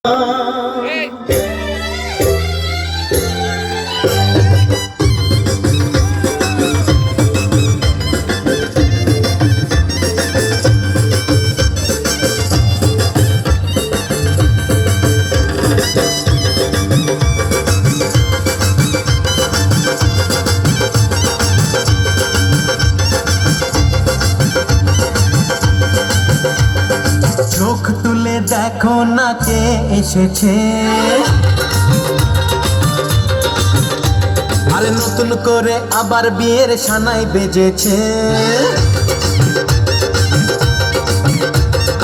চোখ তুলে দেখো না কে এসেছে, আরে নতুন করে আবার বিয়ের সানাই বেজেছে।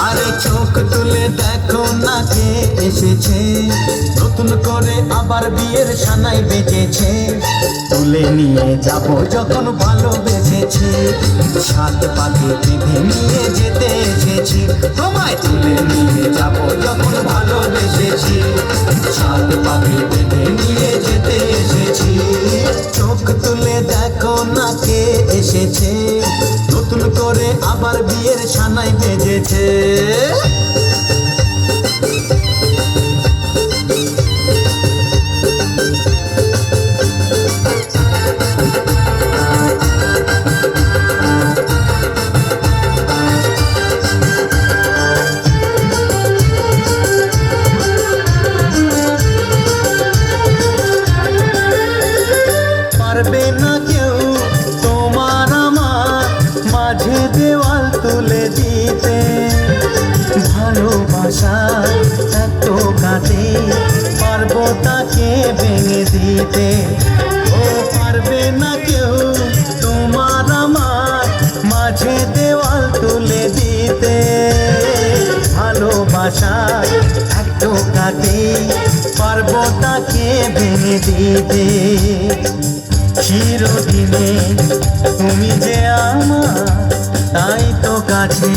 আরে চোখ তুলে দেখো না কে এসেছে, নতুন করে আবার বিয়ের সানাই বেজেছে। তুলে নিয়ে যাব যখন ভালোবেসেছি, সাত পাকে বেঁধে নিয়ে যেতে এসেছি। তোমায় তুলে নিয়ে যাব যখন ভালোবেসেছি, সাত পাকে বেঁধে নিয়ে যেতে এসেছি। চোখ তুলে দেখো না কে এসেছে, নতুন করে আবার বিয়ের সানাই বেজেছে। পারবে না কেউ তোমার আমার মাঝে দেওয়াল তুলে দিতে, ভালোবাসা এত কাটে পারবো তাকে ভেঙে দিতে। ও পারবে না কেউ তোমার আমার মাঝে দেওয়াল তুলে দিতে, ভালোবাসা এত কাটে পারবো তাকে ভেঙে দিতে। চিরদিনে তুমি যে আমার, তাই তো কাছে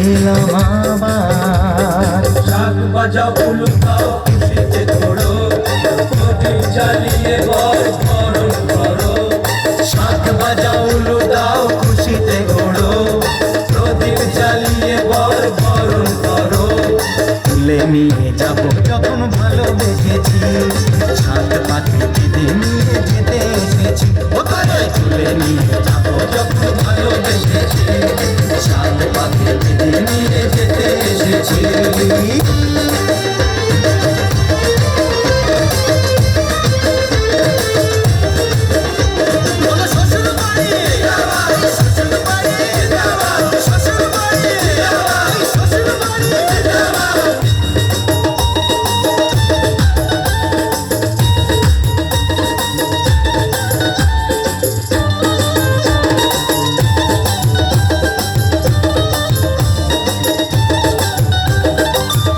এলাম আবার। শাক বাজাও উলু খাও খুশিতে ঘোড়ো, প্রদীপ জ্বালিয়ে বরণ করো। শাক বাজাও উলু দাও খুশিতে ঘোড়ো, প্রদীপ জ্বালিয়ে বরণ করো। তুলে নিয়ে যাব যখন ভালোবেসেছি, সাত পাখি বেঁধে নিয়ে যেতে এসেছি। তুলে নিয়ে যাব যখন ভালোবেসেছি, সাত পাখি বেঁধে নিয়ে যেতে এসেছি।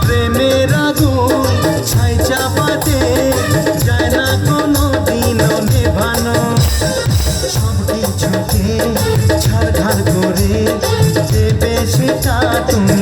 প্রেমের আগুন ছাই চাপাতে যায় না কোনো দিনও নেভানো, সব কিছুকে ছাড়খাড় করে দেবে সেটা তুমি